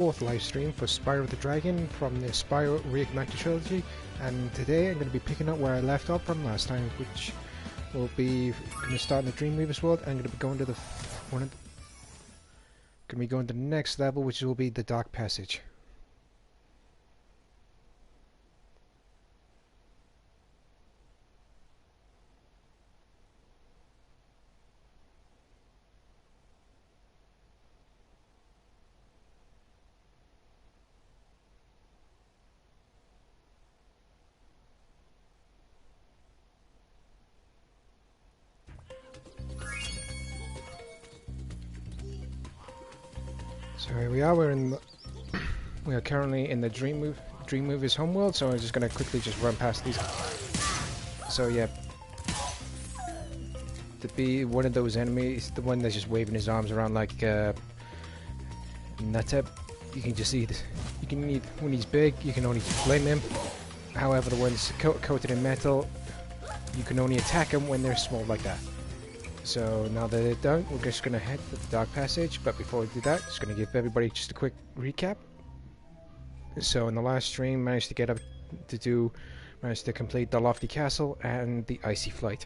Fourth live stream for Spyro the Dragon from the Spyro Reignited Trilogy, and today I'm going to be picking up where I left off from last time, which will be going to start in the Dream Weaver's world. I'm going to be going to the next level, which will be the Dark Passage. So here we are. We are currently in the Dream Weaver's homeworld. So I'm just gonna quickly just run past these. So yeah, to be one of those enemies, the one that's just waving his arms around like Nutep, you can just see this. When he's big, you can only flame him. However, the ones coated in metal, you can only attack them when they're small like that. So now that they're done, we're just going to head to the Dark Passage, but before we do that, just going to give everybody just a quick recap. So in the last stream, managed to complete the Lofty Castle and the Icy Flight.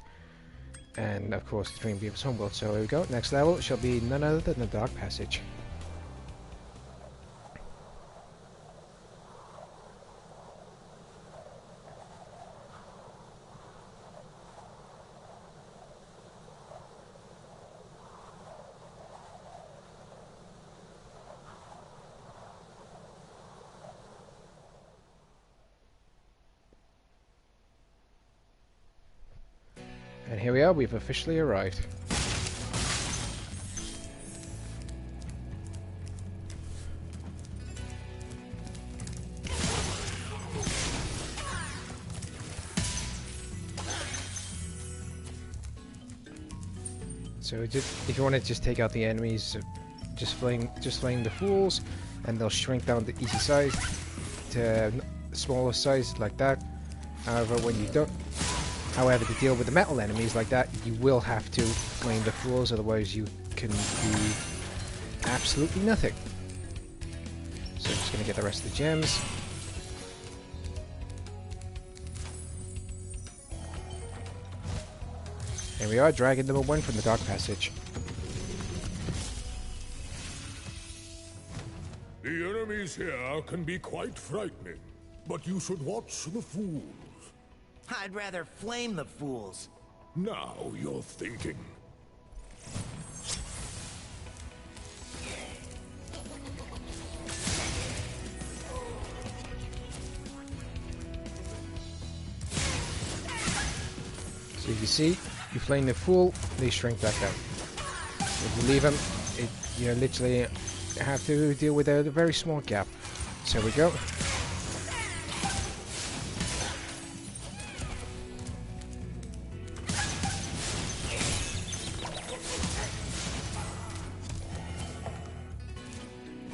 And of course the Dream Weaver's homeworld. So here we go, next level shall be none other than the Dark Passage. And here we are, we've officially arrived. So if you want to just take out the enemies, just flaying the fools, and they'll shrink down to easy size to smaller size like that. However, to deal with the metal enemies like that, you will have to flame the fools, otherwise you can do absolutely nothing. So I'm just going to get the rest of the gems. Here we are, dragon number 1 from the Dark Passage. The enemies here can be quite frightening, but you should watch the fools. I'd rather flame the fools. Now you're thinking. So you see, you flame the fool, they shrink back down. If you leave them, you literally have to deal with a very small gap. So here we go.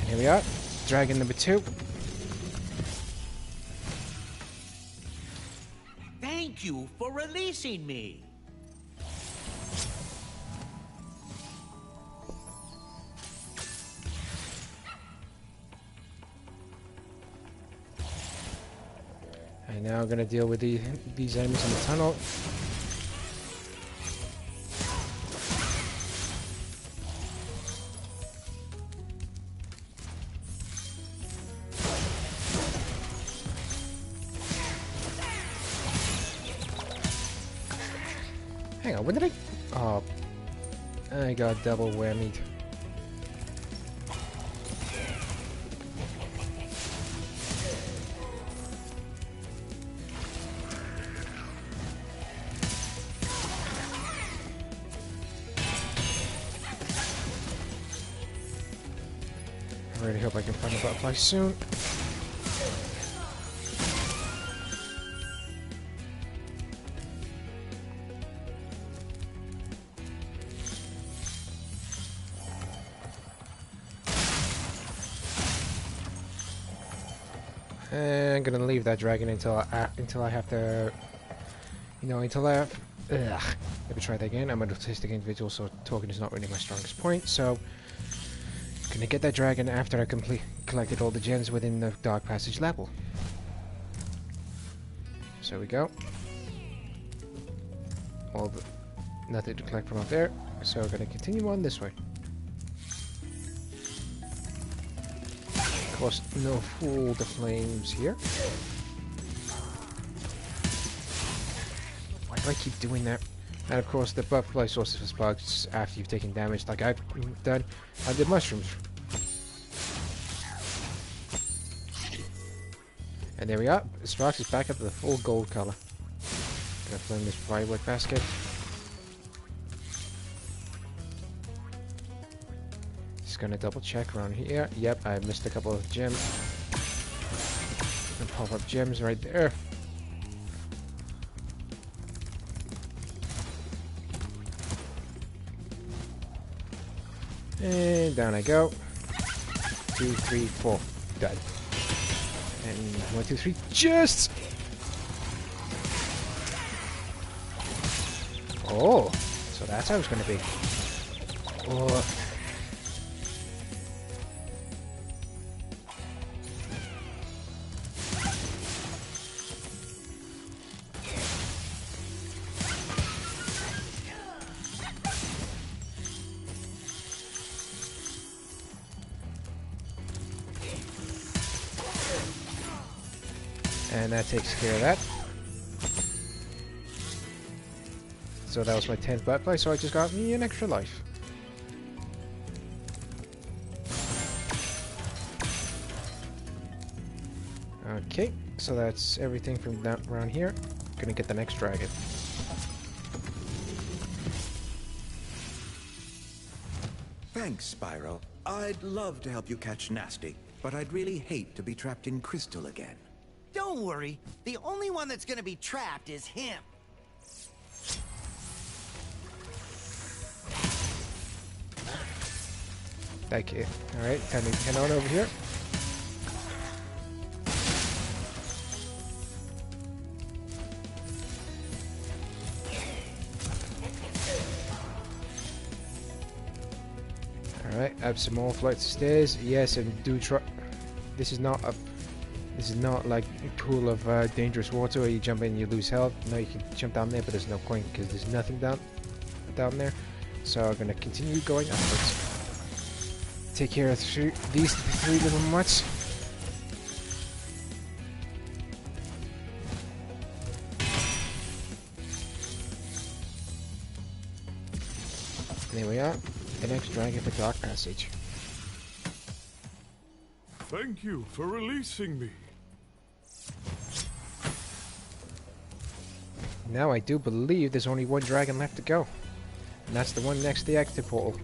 Here we are, dragon number 2. Thank you for releasing me. And now I'm going to deal with these enemies in the tunnel. Hang on, when did I... Oh, I got double whammied. I really hope I can find a butterfly soon. And I'm gonna leave that dragon until I have to, until I have. Let me try that again. I'm an autistic individual, so talking is not really my strongest point. So, gonna get that dragon after I collected all the gems within the Dark Passage level. So we go. Nothing to collect from up there, so we're gonna continue on this way. Of course, no fool the flames here. Why do I keep doing that? And of course, the butterfly sources for sparks after you've taken damage, like I've done, are the mushrooms. And there we are. Sparks is back up to the full gold color. Gonna flame this firework basket. Just gonna double check around here. Yep, I missed a couple of gems. And pop up gems right there. And down I go. 2, 3, 4. Done. And 1, 2, 3. Just! Oh! So that's how it's gonna be. Oh. And that takes care of that. So that was my 10th butterfly, so I just got me an extra life. Okay, so that's everything from down around here. Gonna get the next dragon. Thanks, Spyro. I'd love to help you catch Gnasty, but I'd really hate to be trapped in Crystal again. Don't worry. The only one that's gonna be trapped is him. Thank you. Alright, time to head on over here. Alright, up some more flights of stairs. Yes, and do try. This is not like a pool of dangerous water where you jump in and you lose health. No, you can jump down there, but there's no point because there's nothing down there. So I'm gonna continue going upwards. Take care of these three little mutts. There we are. The next dragon for Dark Passage. Thank you for releasing me. Now I do believe there's only one dragon left to go. And that's the one next to the exit portal.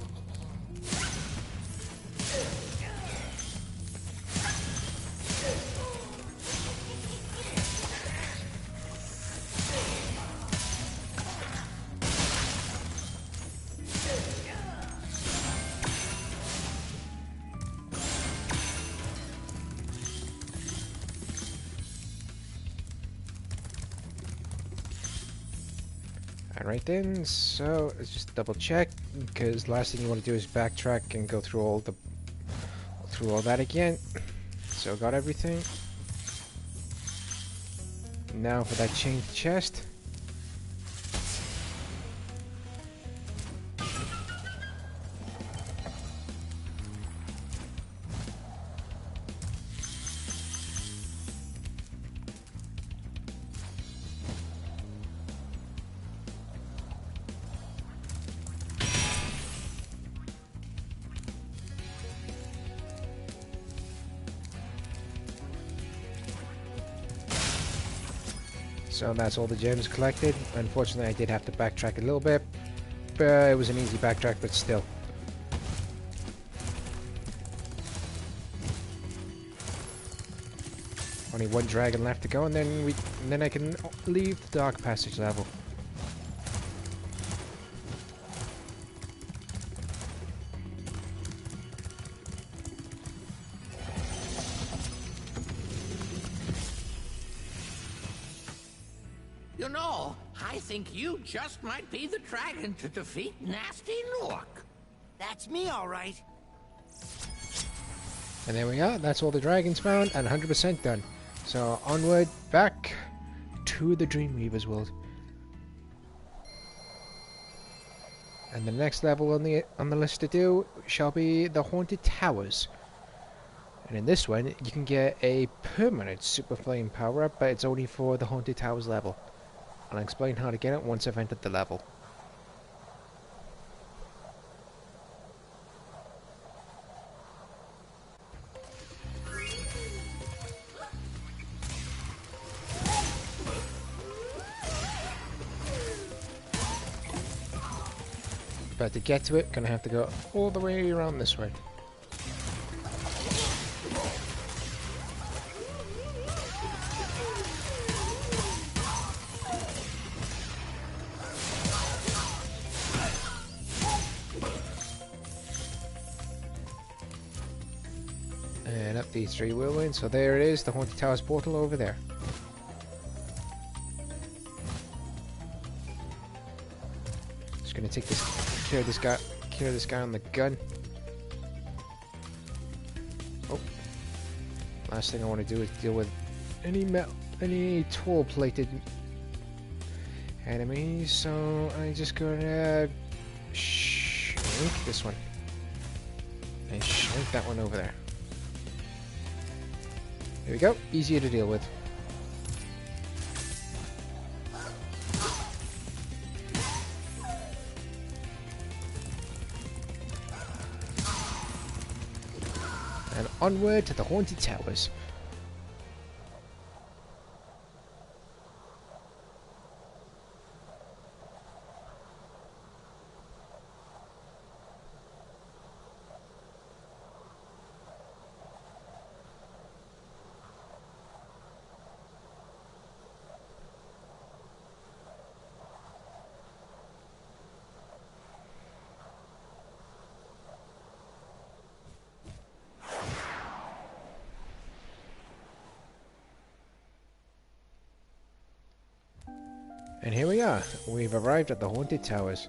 Alright then, so let's just double check, because last thing you want to do is backtrack and go through all that again. So got everything. Now for that chained chest. So that's all the gems collected. Unfortunately, I did have to backtrack a little bit. But it was an easy backtrack, but still. Only one dragon left to go, and then I can leave the Dark Passage level. You know, I think you just might be the dragon to defeat Gnasty Nork. That's me, all right. And there we are, that's all the dragons found and 100% done. So onward, back to the Dreamweaver's world. And the next level on the list to do shall be the Haunted Towers. And in this one, you can get a permanent Super Flame power-up, but it's only for the Haunted Towers level. I'll explain how to get it once I've entered the level. But to get to it, gonna have to go all the way around this way. And up these three whirlwinds. So there it is, the Haunted Towers portal over there. Just gonna take this, clear this guy on the gun. Oh, last thing I want to do is deal with any tall-plated enemies. So I'm just gonna shrink this one and shrink that one over there. There we go, easier to deal with. And onward to the Haunted Towers. And here we are. We've arrived at the Haunted Towers.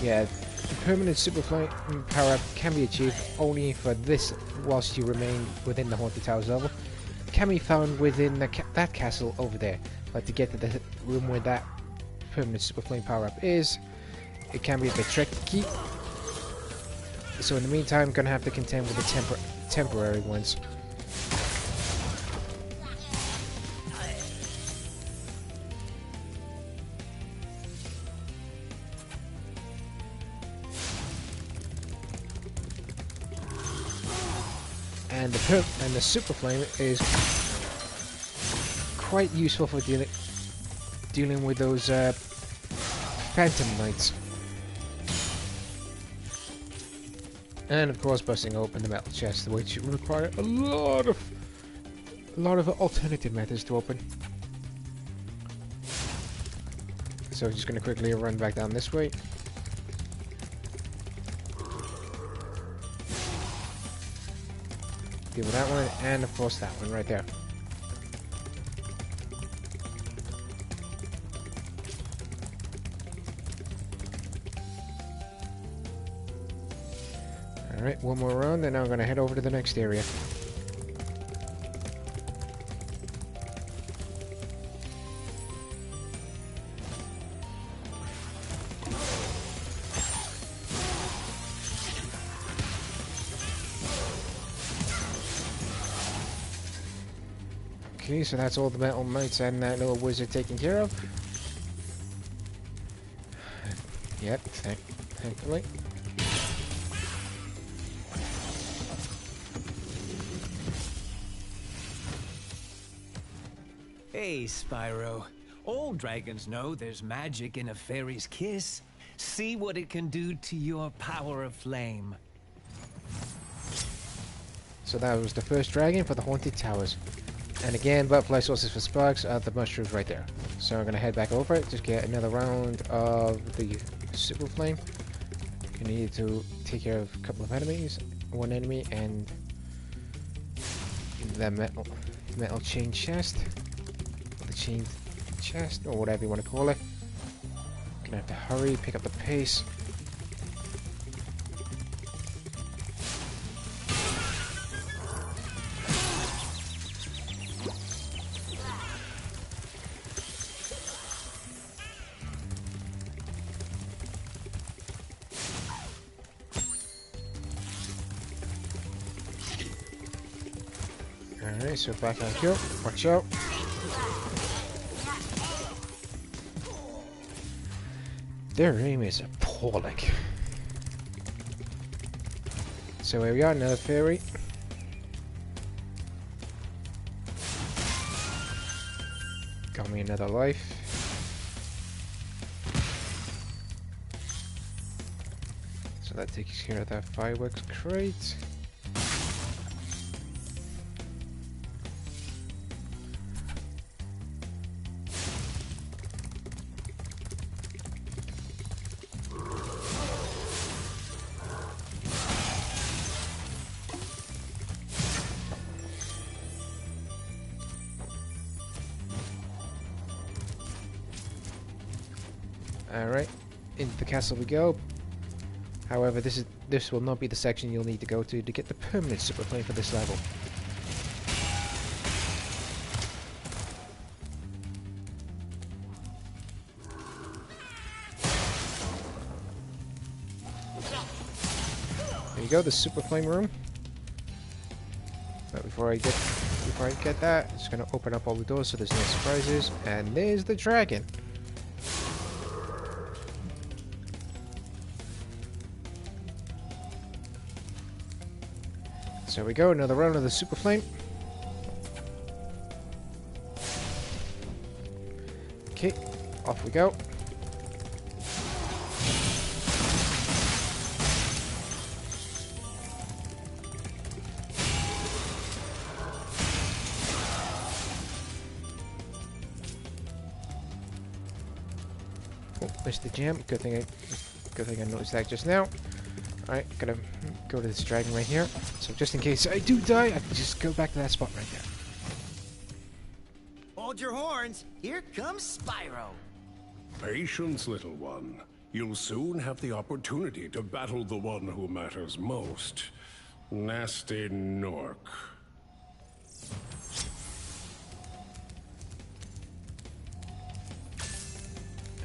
Yeah, the permanent Super Flame power-up can be achieved only for this whilst you remain within the Haunted Towers level. It can be found within that castle over there. But to get to the room where that permanent Super Flame power-up is, it can be a bit tricky. So in the meantime, I'm going to have to contend with the temporary ones. And the Super Flame is quite useful for dealing with those Phantom Knights, and of course busting open the metal chest, which require a lot of alternative methods to open. So I'm just going to quickly run back down this way. Deal with that one, and of course that one right there. Alright, one more round, and now I'm going to head over to the next area. Okay, so that's all the Metal Knights and that little wizard taken care of. Yep, thankfully. Hey, Spyro. All dragons know there's magic in a fairy's kiss. See what it can do to your power of flame. So that was the first dragon for the Haunted Towers. And again, butterfly sources for sparks are the mushrooms right there. So I'm going to head back over it, just get another round of the Super Flame. You need to take care of a couple of enemies, one enemy, and the metal chain chest. The chain chest, or whatever you want to call it. Gonna have to hurry, pick up the pace. Alright, so back on kill. Watch out. Their aim is appalling. So here we are, another fairy. Got me another life. So that takes care of that fireworks crate. Alright, into the castle we go. However, this will not be the section you'll need to go to get the permanent super plane for this level. There you go, the super plane room. But before I get that, I'm just gonna open up all the doors so there's no surprises. And there's the dragon. So we go, another round of the super flame. Okay, off we go. Oh, missed the jam. Good thing I noticed that just now. Alright, gotta go to this dragon right here. So just in case I do die, I can just go back to that spot right there. Hold your horns. Here comes Spyro. Patience, little one. You'll soon have the opportunity to battle the one who matters most. Gnasty Nork.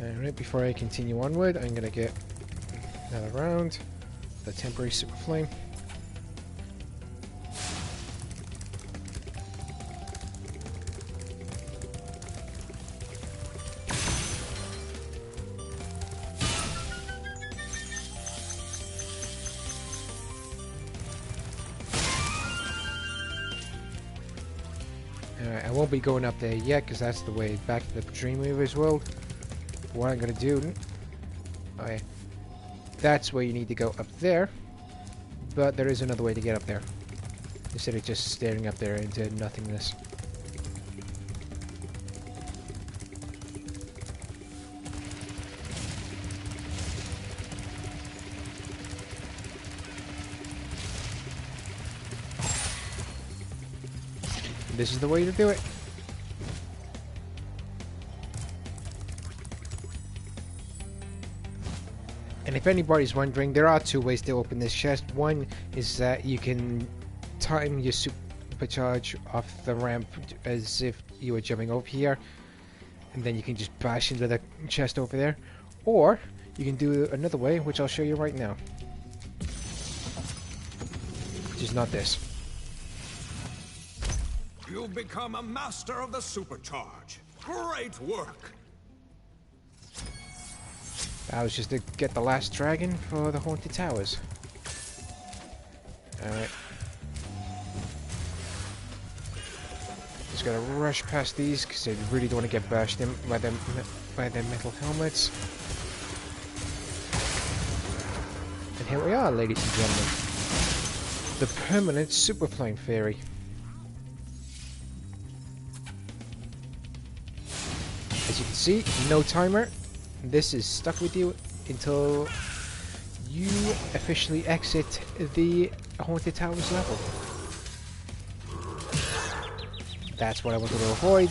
Alright, before I continue onward, I'm gonna get another round. The temporary super flame. Alright, I won't be going up there yet because that's the way back to the Dreamweaver's world. What I'm gonna do, that's where you need to go up there, but there is another way to get up there instead of just staring up there into nothingness. This is the way to do it. And if anybody's wondering, there are two ways to open this chest. One is that you can time your supercharge off the ramp as if you were jumping over here, and then you can just bash into the chest over there. Or you can do another way, which I'll show you right now, which is not this. You've become a master of the supercharge. Great work! That was just to get the last dragon for the Haunted Towers. Alright. Just gotta rush past these because I really don't want to get bashed in by their metal helmets. And here we are, ladies and gentlemen. The permanent superplane fairy. As you can see, no timer. This is stuck with you until you officially exit the Haunted Towers level. That's what I wanted to avoid.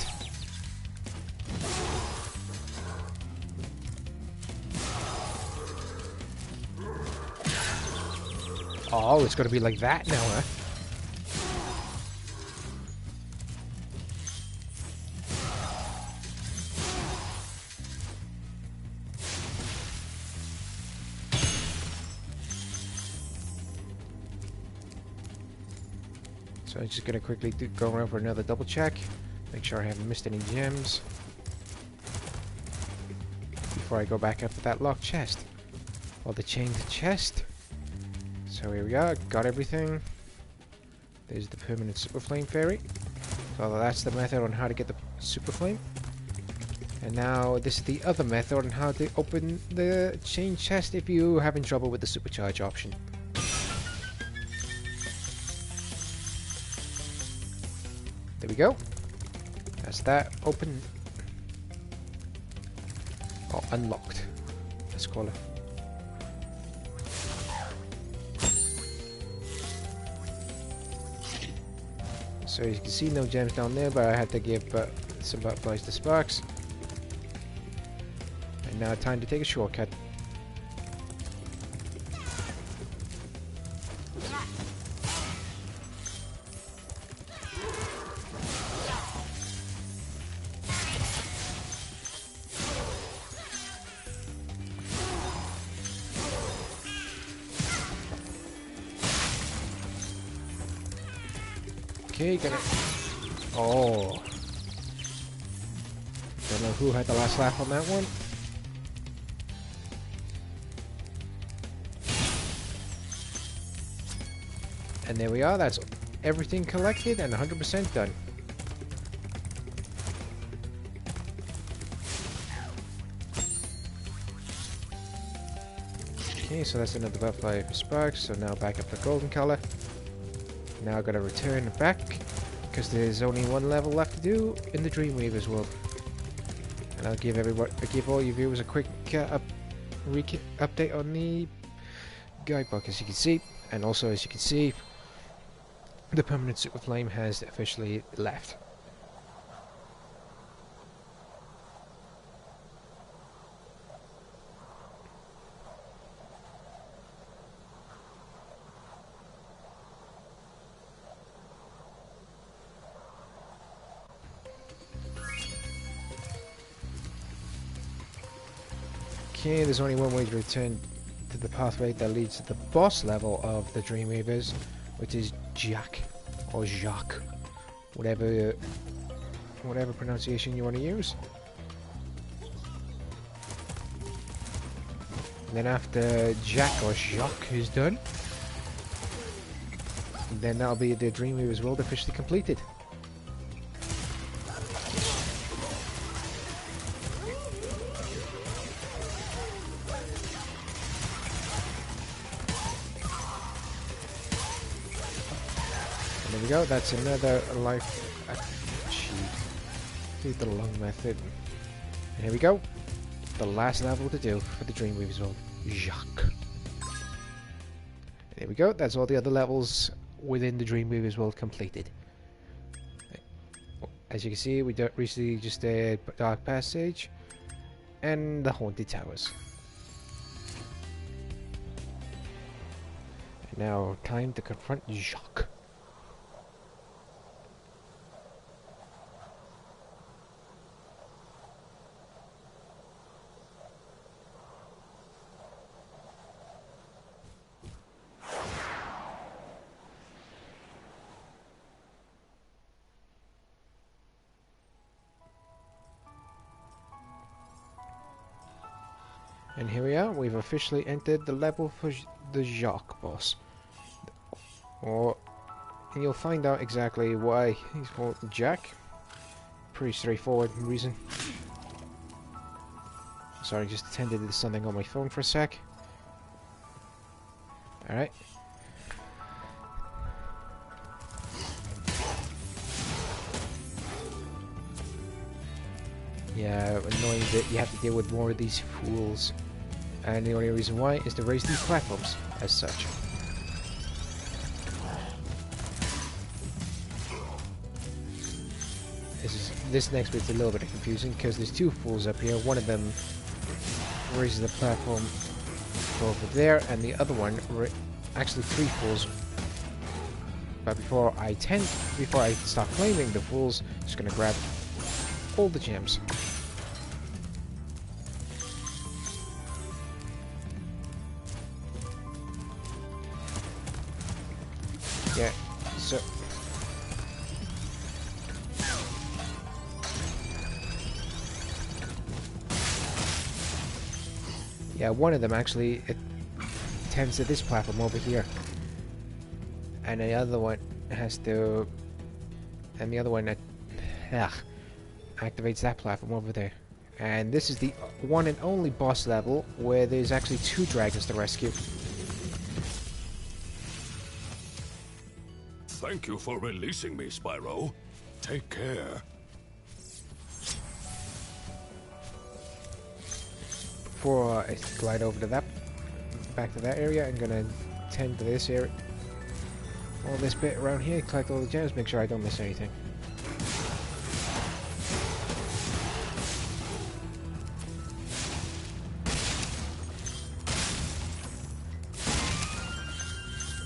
Oh, it's gonna be like that now, huh? So I'm just gonna quickly go around for another double check. Make sure I haven't missed any gems before I go back up to that locked chest. Or the chained chest. So here we are, got everything. There's the permanent super flame fairy. So that's the method on how to get the super flame. And now this is the other method on how to open the chain chest if you're having trouble with the supercharge option. There we go. That's that open. Oh, unlocked. Let's call it. So you can see no gems down there, but I had to give some butterflies to Sparks. And now time to take a shortcut. Okay, gonna... Oh. Don't know who had the last laugh on that one. And there we are, that's everything collected and 100% done. Okay, so that's another butterfly for Sparks, so now back up to golden color. Now I gotta return back, because there's only one level left to do in the Dreamweaver's world. And I'll give all you viewers a quick update on the guidebook, as you can see. And also, as you can see, the permanent super flame has officially left. Okay, there's only one way to return to the pathway that leads to the boss level of the Dreamweavers, which is Jack, or Jacques, whatever pronunciation you want to use. And then after Jack or Jacques is done, then that'll be the Dreamweavers world officially completed. There we go, that's another life achieved through the long method. And here we go, the last level to do for the Dreamweaver's world, Jacques. There we go, that's all the other levels within the Dreamweaver's world completed. As you can see, we recently just did Dark Passage and the Haunted Towers. And now, time to confront Jacques. And here we are, we've officially entered the level for the Jacques boss. And you'll find out exactly why he's called Jack. Pretty straightforward reason. Sorry, just attended to something on my phone for a sec. Alright. Yeah, annoying that you have to deal with more of these fools. And the only reason why is to raise these platforms as such. This next bit's a little bit confusing because there's two fools up here. One of them raises the platform over there, and the other one, actually three fools. But before I start claiming the fools, I'm just gonna grab all the gems. Yeah, so Yeah, one of them actually it tends to this platform over here, and the other one has to, and the other one activates that platform over there. And this is the one and only boss level where there's actually 2 dragons to rescue. Thank you for releasing me, Spyro. Take care. Before I glide over to that, back to that area, I'm gonna tend to this area, all this bit around here, collect all the gems, make sure I don't miss anything.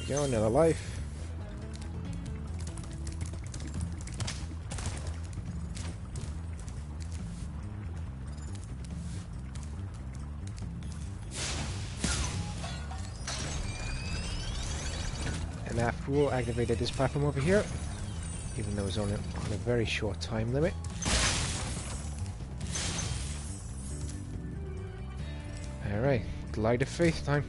There we go, another life. And that fool activated this platform over here, even though it's only on a very short time limit. Alright, glide of faith time.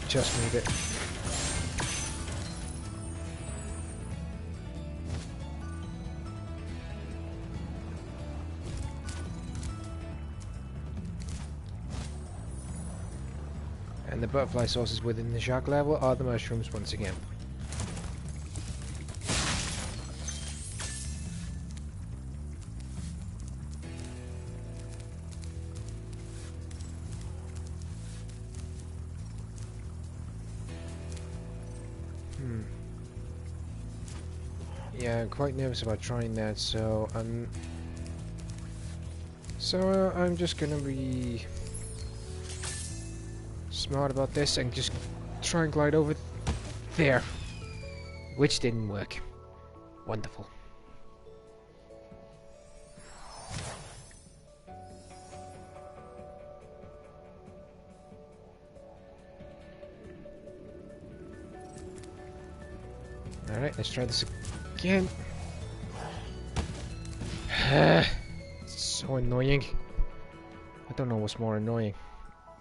Just made it. And the butterfly sources within the shark level are the mushrooms once again. Yeah, I'm quite nervous about trying that, so I'm just gonna be smart about this and just try and glide over there, which didn't work. Wonderful. Alright, let's try this again. So annoying. I don't know what's more annoying.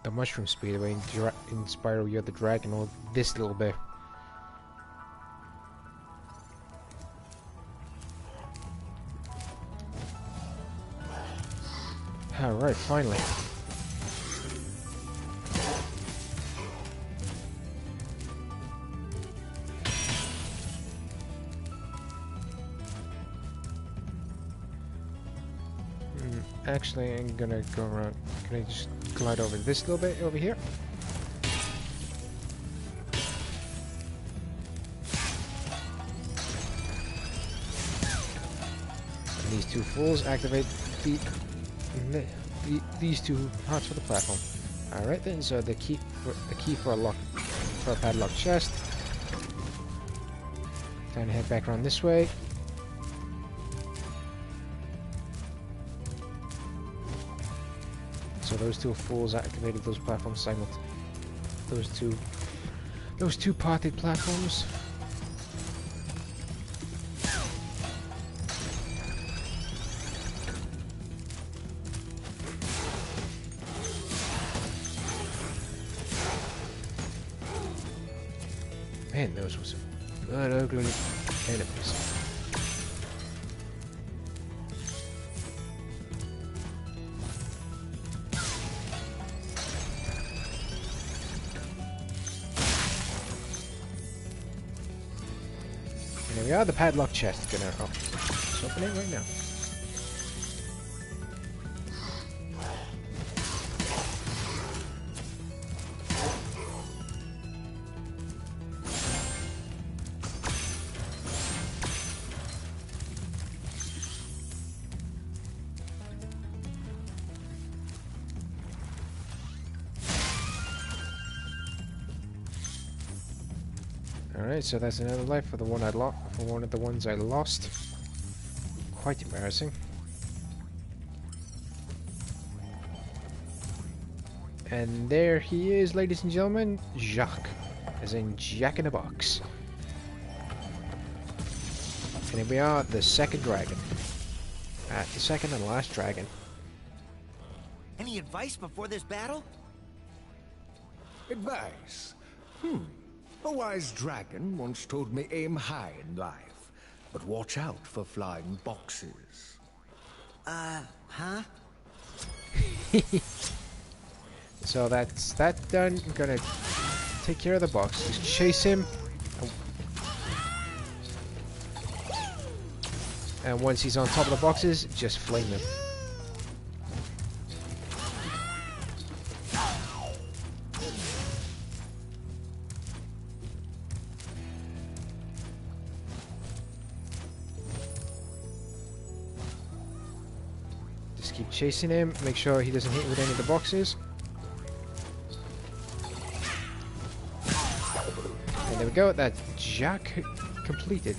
The mushroom speedway in Spyro the Dragon, or this little bit. Alright, finally. Actually, I'm gonna go around. Can I just glide over this little bit over here? And these 2 fools activate these 2 parts for the platform. All right then. So the key for a padlock chest. Time to head back around this way. So those 2 fools activated those platforms simultaneously. Those two parted platforms. Man, those were some good ugly enemies. There we are, the padlock chest. Let's open it right now. Alright, so that's another life for the one for one of the ones I lost. Quite embarrassing. And there he is, ladies and gentlemen, Jacques, as in Jack in a Box. And here we are, the second dragon. at the second and last dragon. Any advice before this battle? Advice? A wise dragon once told me aim high in life, but watch out for flying boxes. Huh? So that's that done. I'm gonna take care of the box. Just chase him. And once he's on top of the boxes, just flame him. Just keep chasing him. Make sure he doesn't hit with any of the boxes. And there we go. That's Jack completed.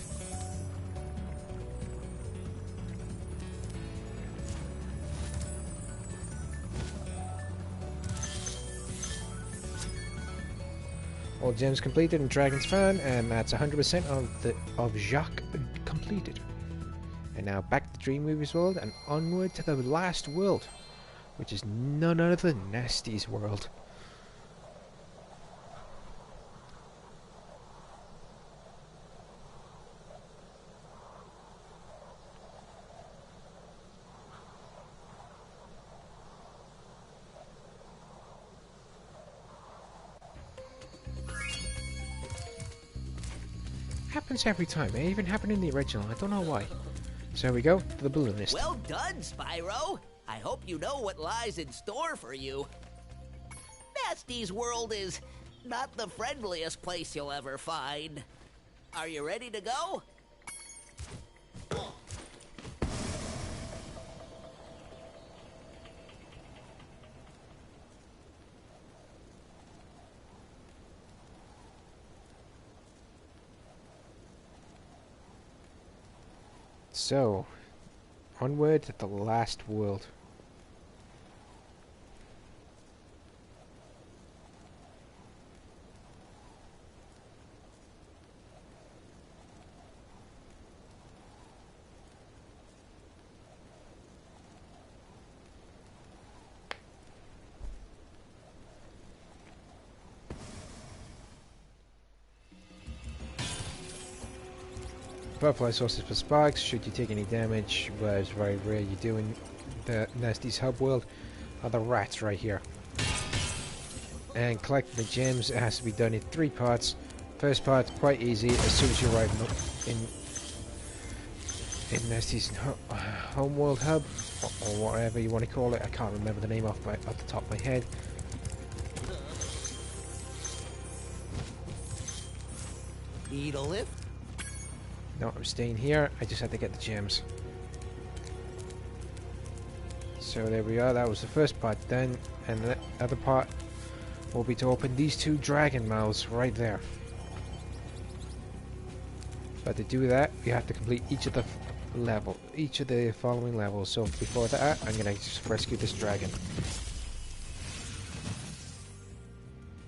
All gems completed and Dragon's Fan, and that's 100% of Jacques completed. And now back to Dream Movie's world and onward to the last world, which is none other than Gnasty's world. Happens every time. It even happened in the original. I don't know why. So here we go to the balloonist. Well done, Spyro. I hope you know what lies in store for you. Gnasty's world is not the friendliest place you'll ever find. Are you ready to go? So, onward to the last world. Butterfly sources for sparks, should you take any damage, but it's very rare you do in the Gnasty's hub world, are the rats right here. And collecting the gems, it has to be done in 3 parts. First part, quite easy, as soon as you arrive in Gnasty's homeworld hub, or whatever you want to call it. I can't remember the name off the top of my head. Need a lift? No, I'm staying here. I just had to get the gems. So there we are. That was the first part done, and the other part will be to open these 2 dragon mouths right there. But to do that, we have to complete each of the following levels. So before that, I'm gonna just rescue this dragon.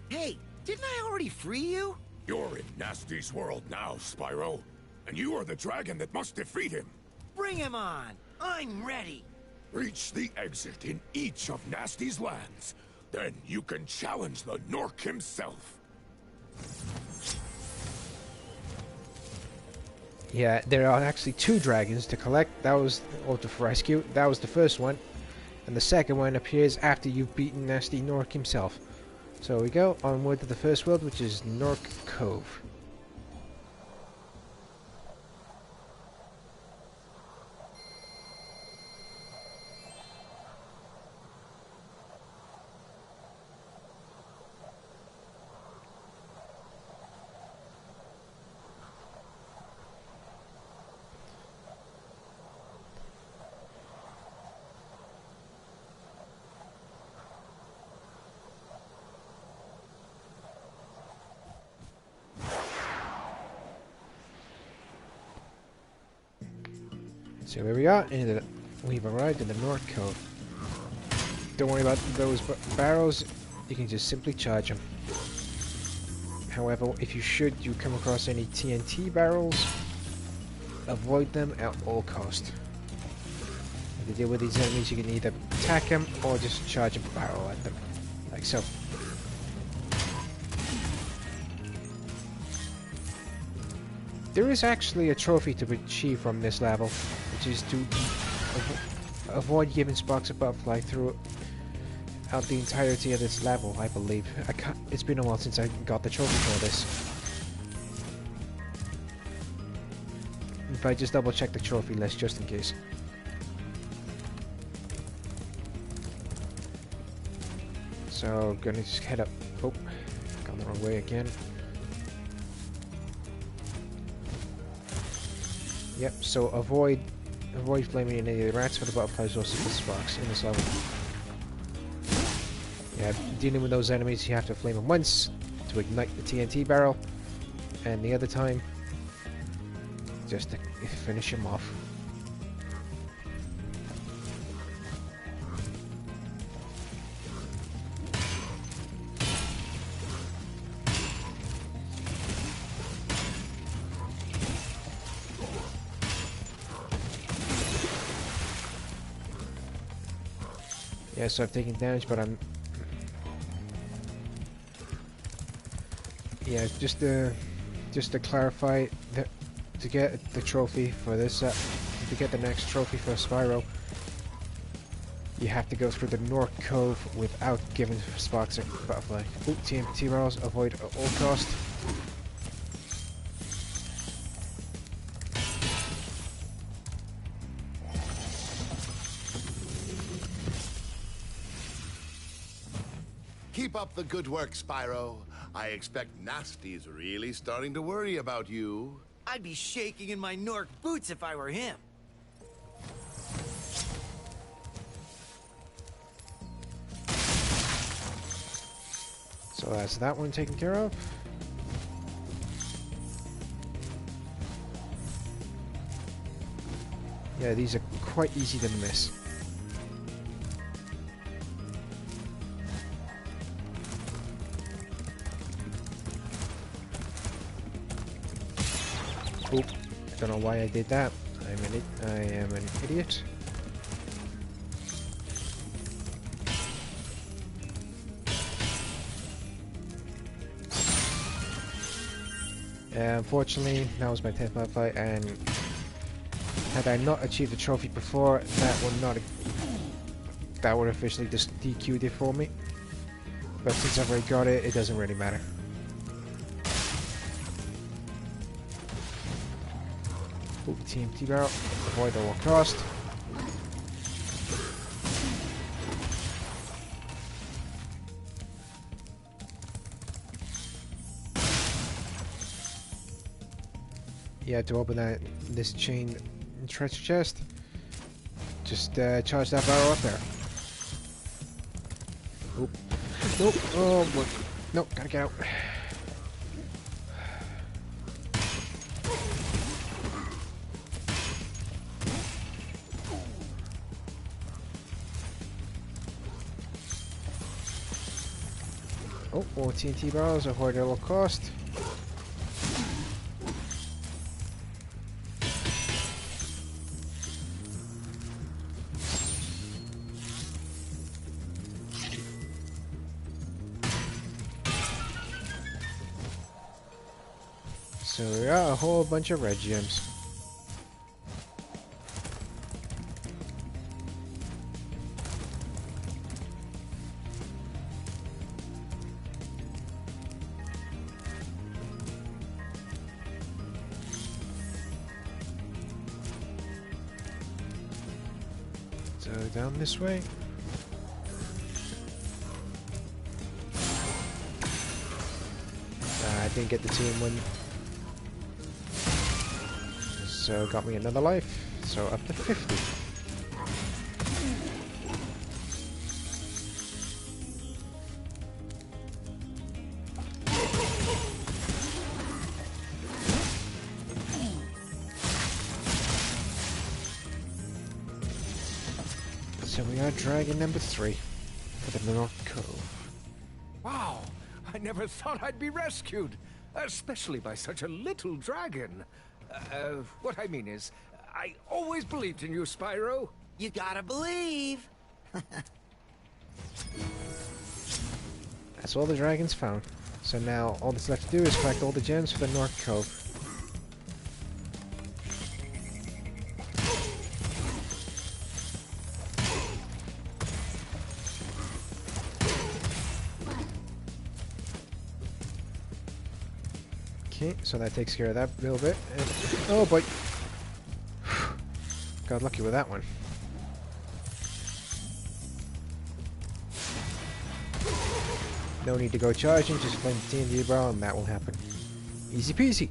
Hey, didn't I already free you? You're in Gnasty's world now, Spyro. And you are the dragon that must defeat him. Bring him on! I'm ready! Reach the exit in each of Gnasty's lands. Then you can challenge the Gnorc himself. Yeah, there are actually 2 dragons to collect. That was, or to rescue. That was the first one. And the second one appears after you've beaten Gnasty Gnorc himself. So we go onward to the first world, which is Gnorc Cove. So here we are, we've arrived in the Gnorc Cove. Don't worry about those barrels, you can just simply charge them. However, if you come across any TNT barrels, avoid them at all cost. To deal with these enemies, you can either attack them or just charge a barrel at them, like so. There is actually a trophy to achieve from this level, which is to avoid giving Sparks a butterfly throughout the entirety of this level, I believe. It's been a while since I got the trophy for this. If I just double check the trophy list just in case. So, gonna just head up. Oh, gone the wrong way again. Yep, so avoid flaming any of the rats for the butterflies or super sparks in this level. Yeah, dealing with those enemies, you have to flame them once to ignite the TNT barrel, and the other time, just to finish them off. Yeah, so I've taken damage, but I'm... Yeah, just to clarify, that to get the trophy for this, to get the next trophy for Spyro, you have to go through the North Cove without giving Sparks a butterfly. Ooh, TNT barrels, avoid at all cost. Keep up the good work, Spyro. I expect Gnasty's really starting to worry about you. I'd be shaking in my Nork boots if I were him. So that's that one taken care of. Yeah, these are quite easy to miss. Oop, I don't know why I did that. I am an idiot. Unfortunately, that was my 10th butterfly, and had I not achieved the trophy before, that would officially just DQ'd it for me. But since I've already got it, it doesn't really matter. Ooh, TNT barrel, avoid at all cost. Yeah, to open this chain treasure chest, just charge that barrel up there. Oop. Nope. Oh, look. Nope, gotta get out. Oh, more TNT barrels, avoid at all cost. So we got a whole bunch of red gems. So down this way. I didn't get the 2-in-1. So got me another life, so up to 50. So we are dragon number 3 for the North Cove. Wow, I never thought I'd be rescued, especially by such a little dragon. What I mean is, I always believed in you, Spyro. You gotta believe. That's all the dragons found. So now all that's left to do is collect all the gems for the North Cove. Okay, so that takes care of that little bit. And, oh boy! Got lucky with that one. No need to go charging, just flame the TNT barrel and that will happen. Easy peasy!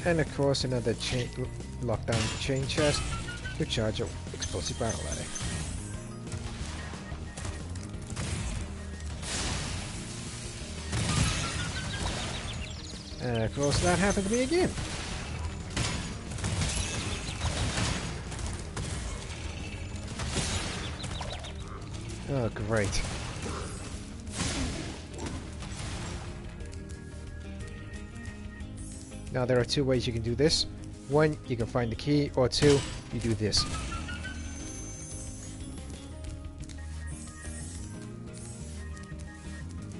And of course another chain lockdown chain chest to charge an explosive barrel at it. And of course that happened to me again. Oh great. Now there are two ways you can do this. One, you can find the key, or two, you do this.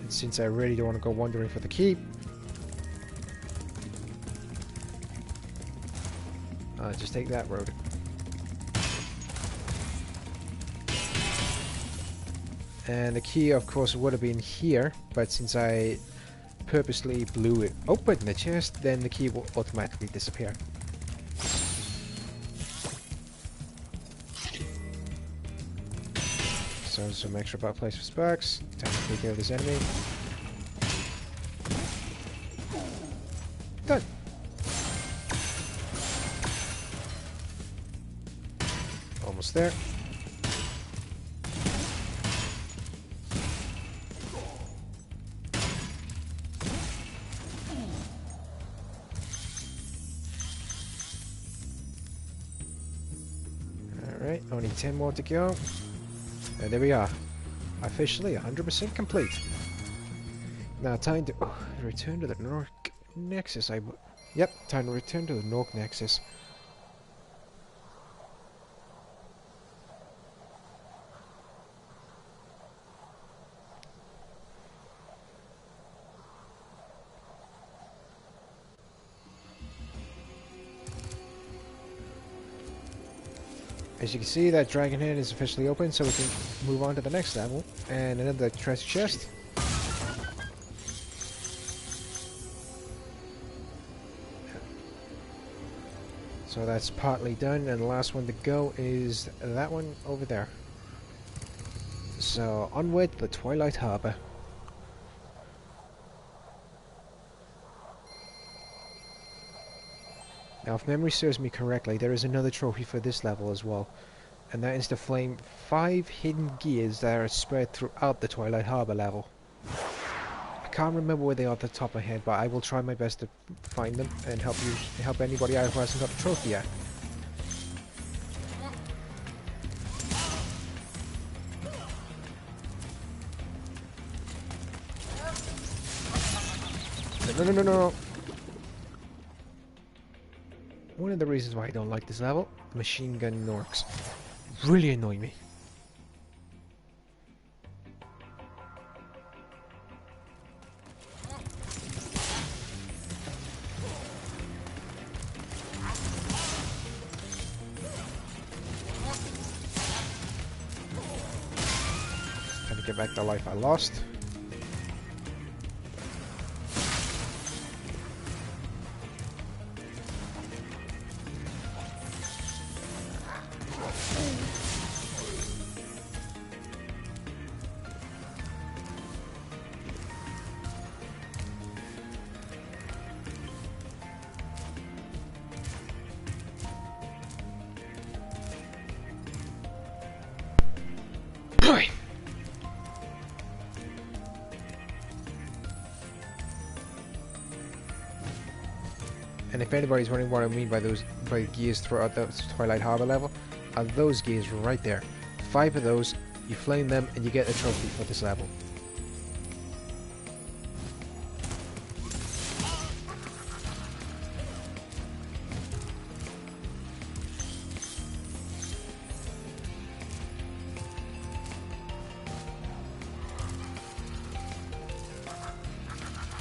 And since I really don't want to go wandering for the key, I'll just take that road. And the key, of course, would have been here, but since I purposely blew it open the chest, then the key will automatically disappear. So some extra bar place for sparks. Time to take care of this enemy. Done. Almost there. Alright, only 10 more to go. And there we are. Officially 100% complete. Now time to return to the North Nexus. Yep, time to return to the North Nexus. As you can see, that dragon head is officially open, so we can move on to the next level. And another treasure chest. So that's partly done, and the last one to go is that one over there. So onward to the Twilight Harbor. Now, if memory serves me correctly, there is another trophy for this level as well. And that is to flame 5 hidden gears that are spread throughout the Twilight Harbor level. I can't remember where they are off the top of my head, but I will try my best to find them and help anybody out who hasn't got the trophy yet. No. One of the reasons why I don't like this level, machine gun orcs, really annoy me. Time to get back the life I lost. And if anybody's wondering what I mean by those gears throughout the Twilight Harbor level, are those gears right there. 5 of those, you flame them, and you get a trophy for this level.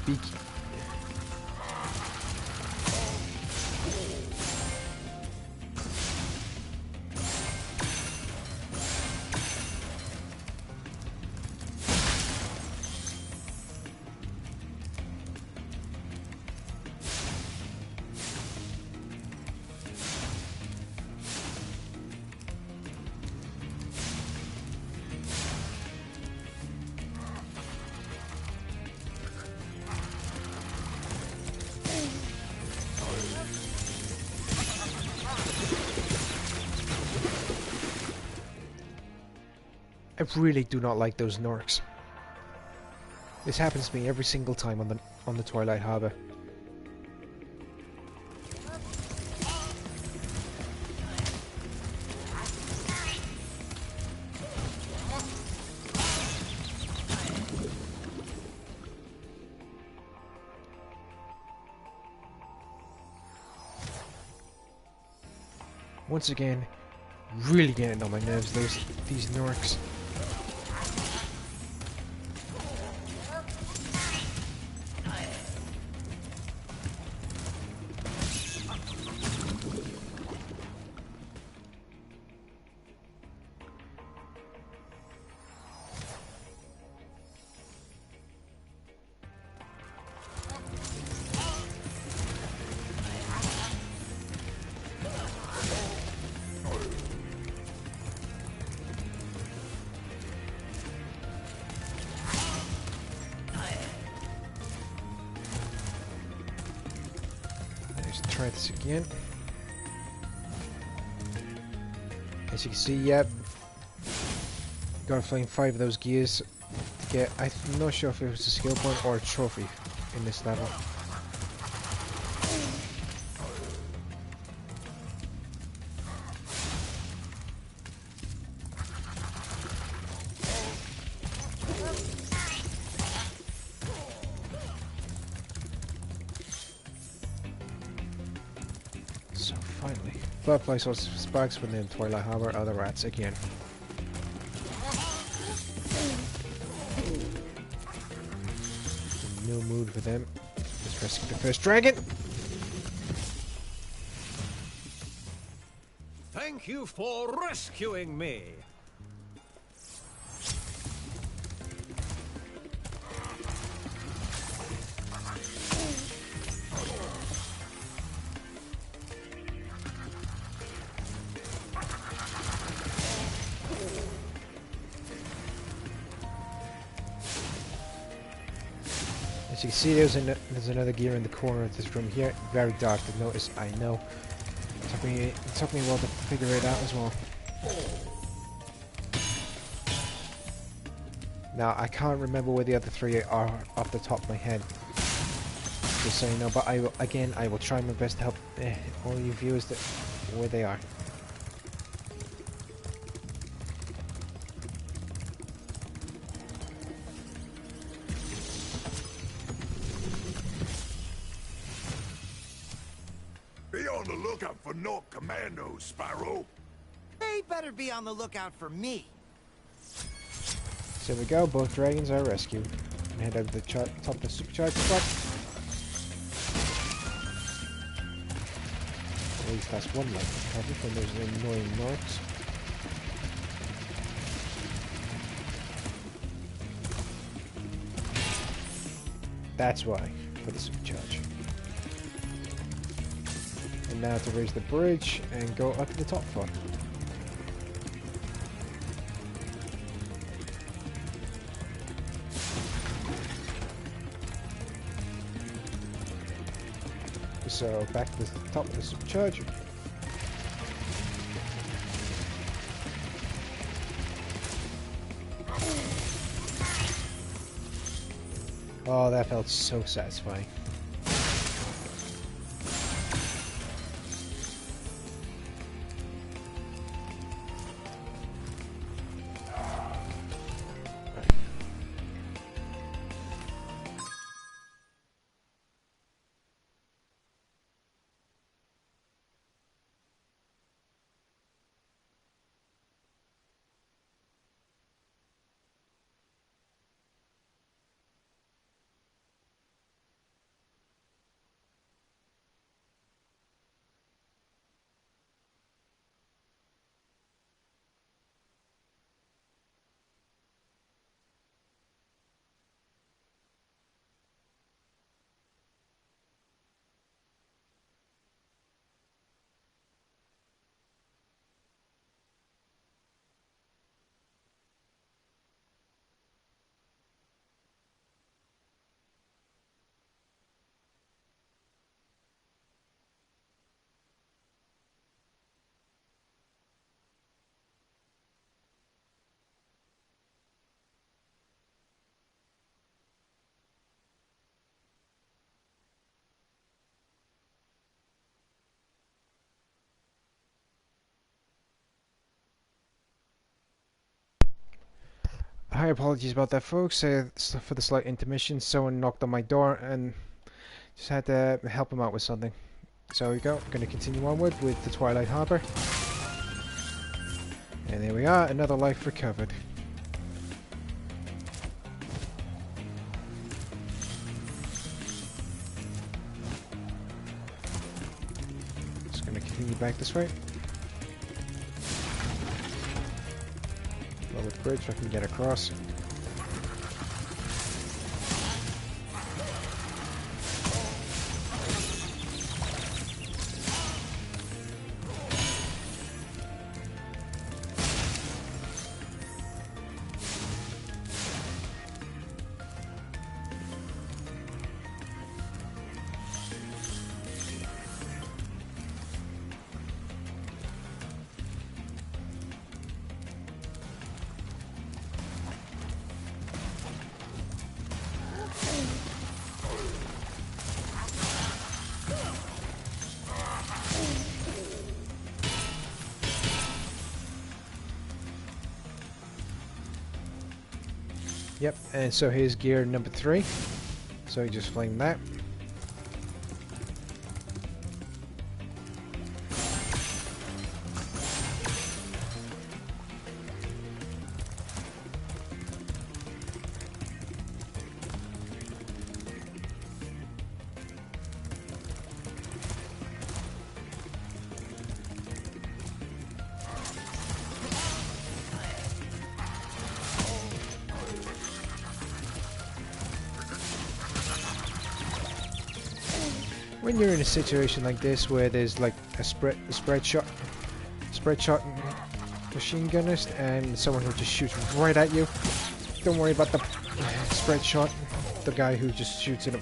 Beak. I really do not like those Norks. This happens to me every single time on the Twilight Harbor. Once again, really getting on my nerves, these Norks. Try this again. As you can see, yep. Gotta flame 5 of those gears to get. I'm not sure if it was a skill point or a trophy in this level. So finally, Butterfly source sparks within Twilight Harbor are the rats again. No mood for them. Let's rescue the first dragon. Thank you for rescuing me. As you can see, there's another gear in the corner of this room here. Very dark to notice, I know. It took me a while to figure it out as well. Now, I can't remember where the other 3 are off the top of my head. Just so you know, but I will try my best to help all you viewers where they are. Be on the lookout for Nork commandos, Spyro. They better be on the lookout for me. So there we go, both dragons are rescued. And head over to the top of the supercharger spot. At least that's one life covered from those annoying Norks. That's why, for the supercharge. And now to raise the bridge and go up to the top floor. So back to the top of the supercharger. Oh, that felt so satisfying. Hi, apologies about that, folks. For the slight intermission, someone knocked on my door and just had to help him out with something. So here we go. Going to continue onward with the Twilight Harbor. And there we are, another life recovered. Just going to continue back this way. Lower the bridge so I can get across. Yep, and so here's gear number 3. So you just flame that. When you're in a situation like this where there's like a spread shot machine gunner and someone who just shoots right at you, don't worry about the spread shot, the guy who just shoots in a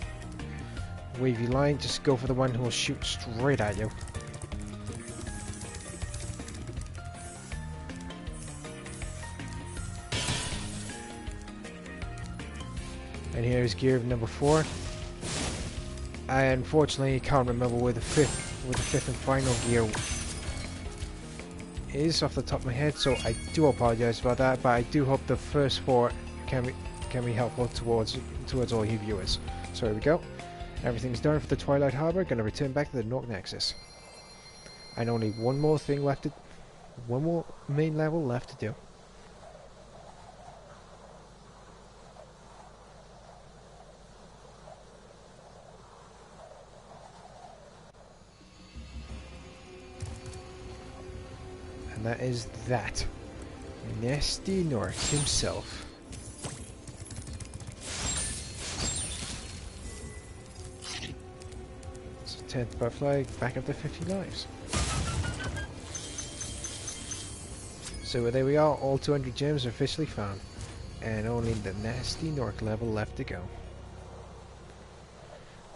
wavy line. Just go for the one who will shoot straight at you. And here's gear number 4. I unfortunately can't remember where the fifth and final gear is off the top of my head, so I do apologize about that. But I do hope the first 4 can be helpful towards all you viewers. So here we go. Everything's done for the Twilight Harbor. Gonna return back to the North Nexus, and only one more main level left to do. And that is that. Gnasty Nork himself. It's a 10th butterfly, back up to 50 lives. So there we are, all 200 gems are officially found. And only the Gnasty Nork level left to go.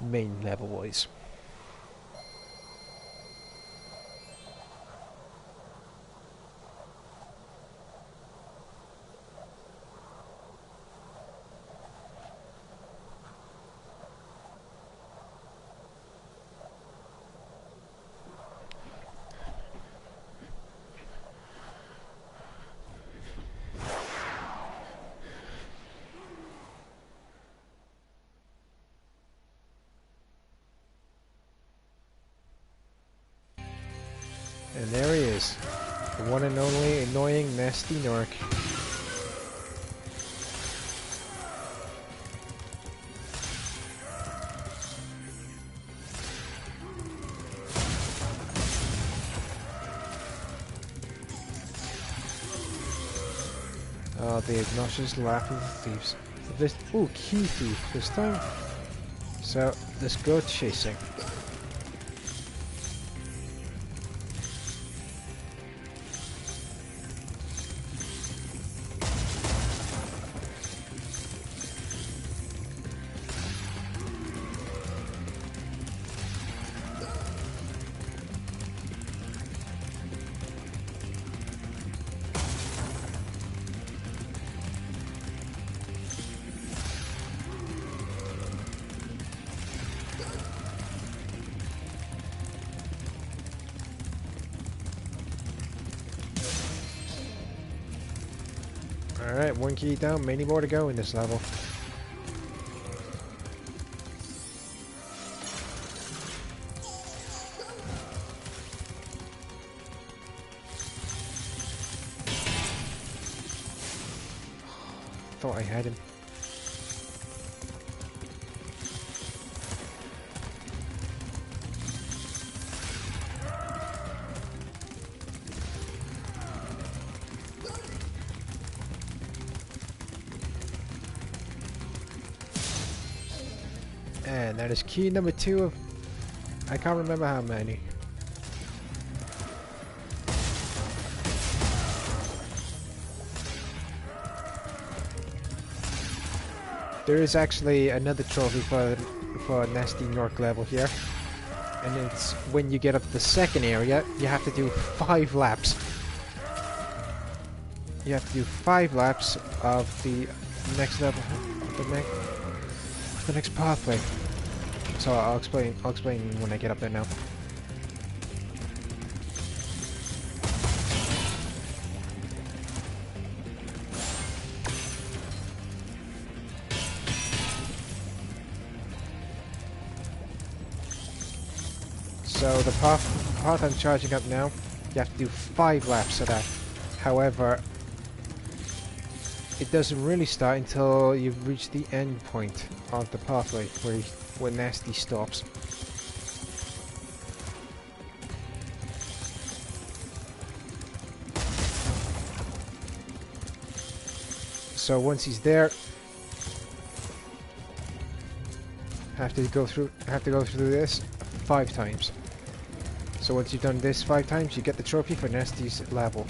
Main level wise. And there he is, the one and only annoying Gnasty Nork. Oh, the obnoxious laugh of the thieves. This, ooh, key thief this time. So let's go chasing. Alright, one key down, many more to go in this level. Thought I had him. And that is key number 2 of... I can't remember how many. There is actually another trophy for Gnasty Nork level here. And it's when you get up the second area, you have to do 5 laps. You have to do 5 laps of the next level, the next pathway. So I'll explain when I get up there now. So the path I'm charging up now, you have to do 5 laps of that. However, it doesn't really start until you've reached the end point of the pathway where Gnasty stops. So once he's there, have to go through this 5 times. So once you've done this 5 times, you get the trophy for Gnasty's level.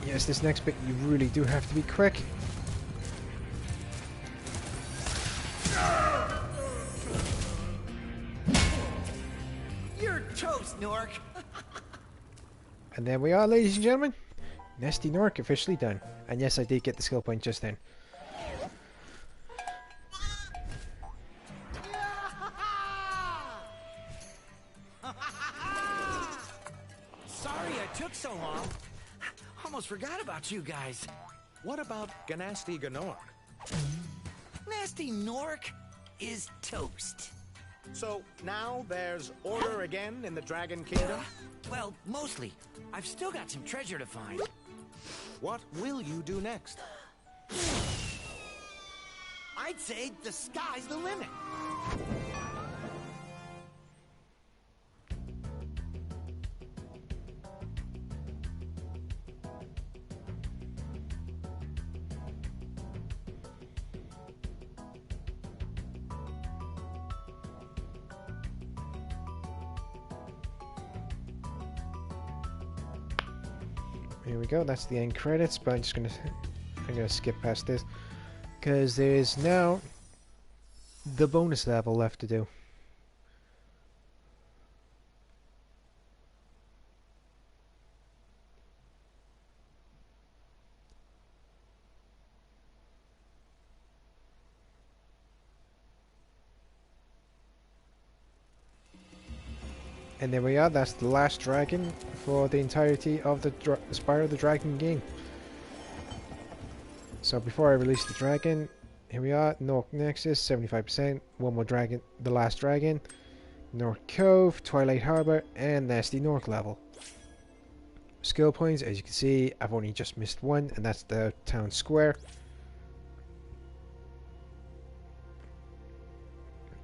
Yes, this next bit you really do have to be quick. You're toast, Nork. And there we are, ladies and gentlemen. Gnasty Nork officially done. And yes, I did get the skill point just then. Sorry I took so long. Almost forgot about you guys. What about Gnasty Gnork? Gnasty Nork is toast. So now there's order again in the Dragon Kingdom? Well, mostly. I've still got some treasure to find. What will you do next? I'd say the sky's the limit. Here we go, that's the end credits, but I'm gonna skip past this because there's now the bonus level left to do. And there we are, that's the last dragon for the entirety of the Spyro the Dragon game. So before I release the dragon, here we are, Nork Nexus, 75%, one more dragon, the last dragon, Nork Cove, Twilight Harbor, and Gnasty Nork level. Skill points, as you can see, I've only just missed one, and that's the town square.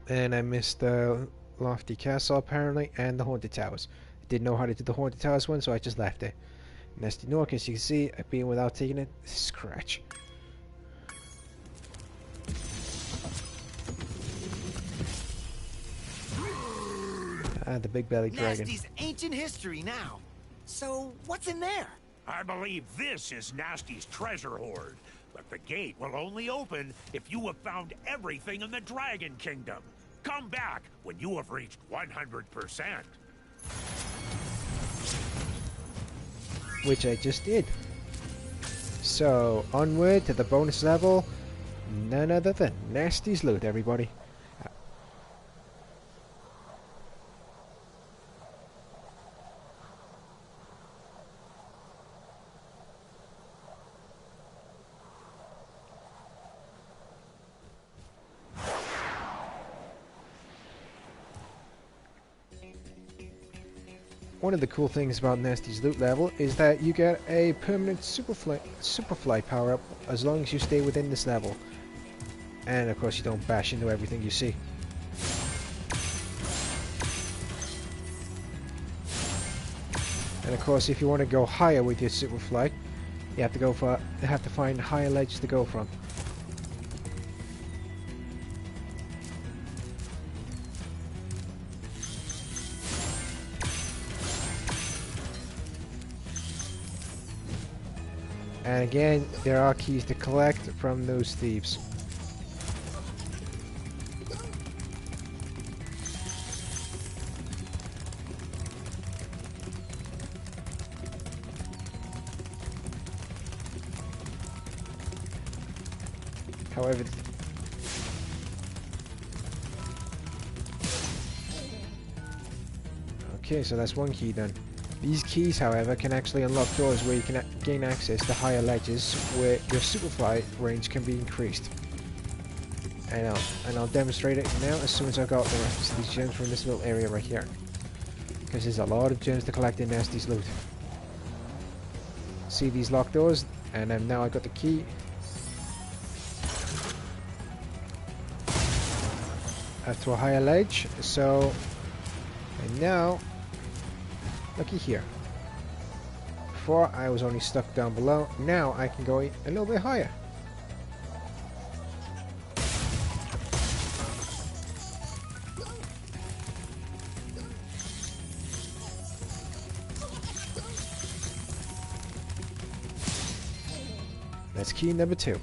And I missed the Lofty Castle apparently, and the Haunted Towers. I didn't know how to do the Haunted Towers one, so I just left it. Gnasty Nork, as you can see, I've been without taking a scratch. Ah, the big belly dragon. Gnasty's ancient history now. So, what's in there? I believe this is Gnasty's treasure hoard, but the gate will only open if you have found everything in the Dragon Kingdom. Come back when you have reached 100%. Which I just did. So, onward to the bonus level. None other than Gnasty's loot, everybody. One of the cool things about Gnasty's loot level is that you get a permanent superfly power up as long as you stay within this level. And of course you don't bash into everything you see. And of course if you want to go higher with your superfly, you have to find higher ledges to go from. And again, there are keys to collect from those thieves. However, okay, so that's one key done. These keys, however, can actually unlock doors where you can gain access to higher ledges where your superfly range can be increased. And I'll demonstrate it now as soon as I've got the rest of these gems from this little area right here. Because there's a lot of gems to collect in Gnasty's loot. See these locked doors? And now I got the key. To a higher ledge, so... And now... Looky here. Before I was only stuck down below, now I can go a little bit higher. That's key number 2.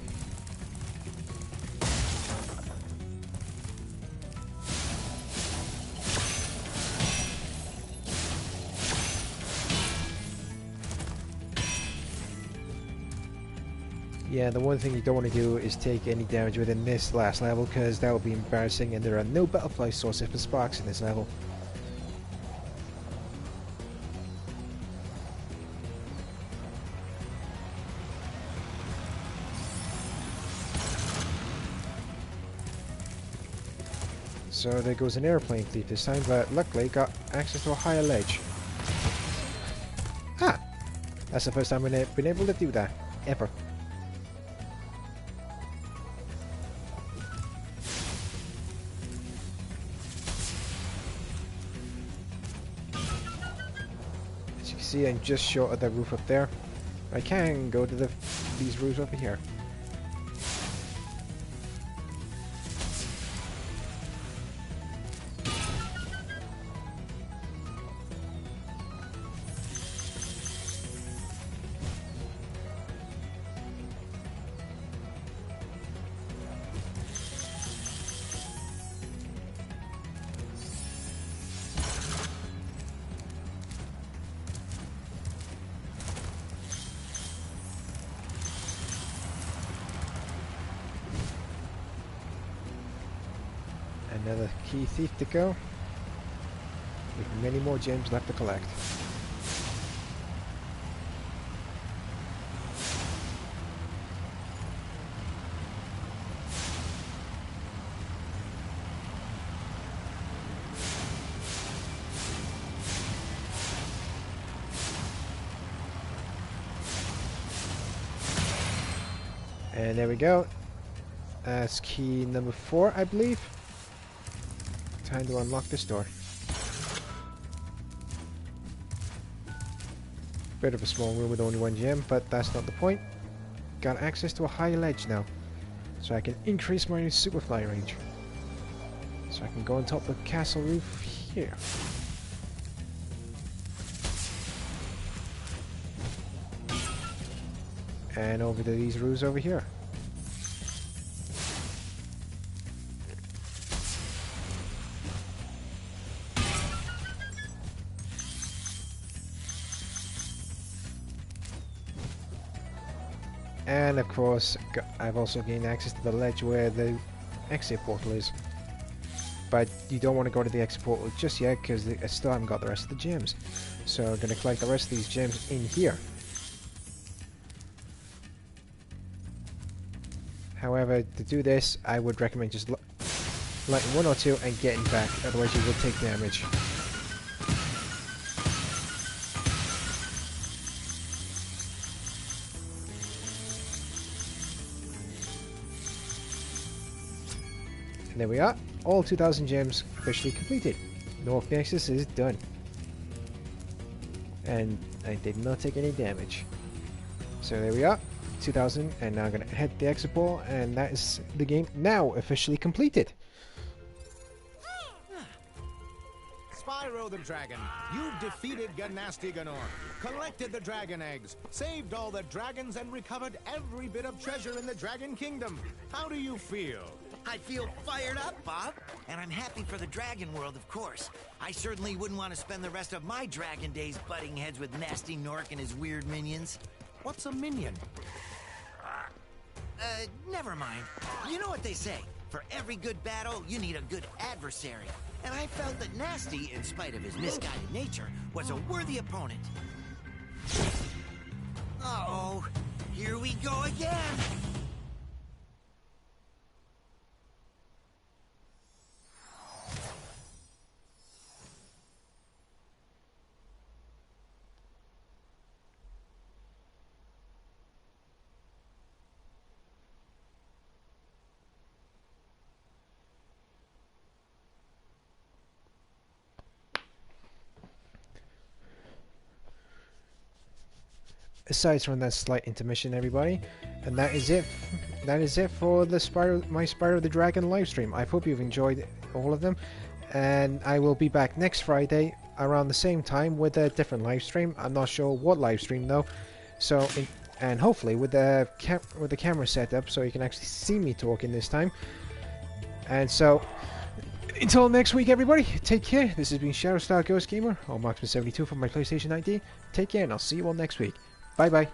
Yeah, the one thing you don't want to do is take any damage within this last level, because that would be embarrassing, and there are no butterfly sources for sparks in this level. So there goes an airplane thief this time, but luckily got access to a higher ledge. Ah! That's the first time I've been able to do that, ever. See, I'm just short of the roof up there. I can go to these roofs over here. Another key thief to go, with many more gems left to collect. And there we go. That's key number 4, I believe. Time to unlock this door. Bit of a small room with only 1 gem, but that's not the point. Got access to a higher ledge now, so I can increase my superfly range. So I can go on top of the castle roof here. and over to these roofs over here. And of course, I've also gained access to the ledge where the exit portal is. But you don't want to go to the exit portal just yet because I still haven't got the rest of the gems. So I'm going to collect the rest of these gems in here. However, to do this, I would recommend just lighting one or two and getting back, otherwise you will take damage. And there we are, all 2,000 gems officially completed. North Nexus is done. And I did not take any damage. So there we are, 2,000, and now I'm going to head to the exit portal, and that is the game now officially completed. Spyro the Dragon, you've defeated Gnasty, collected the dragon eggs, saved all the dragons, and recovered every bit of treasure in the Dragon Kingdom. How do you feel? I feel fired up, Bob. And I'm happy for the Dragon World, of course. I certainly wouldn't want to spend the rest of my Dragon days butting heads with Gnasty Nork and his weird minions. What's a minion? Never mind. You know what they say. For every good battle, you need a good adversary. And I felt that Gnasty, in spite of his misguided nature, was a worthy opponent. Uh-oh. Here we go again. Aside from that slight intermission, everybody, and that is it. That is it for the my Spyro the Dragon livestream. I hope you've enjoyed all of them, and I will be back next Friday around the same time with a different livestream. I'm not sure what livestream though. So, and hopefully with the camera set up, so you can actually see me talking this time. And so, until next week, everybody, take care. This has been Shadow Star Ghost Gamer, or Marksman72 from my PlayStation ID. Take care, and I'll see you all next week. Bye bye.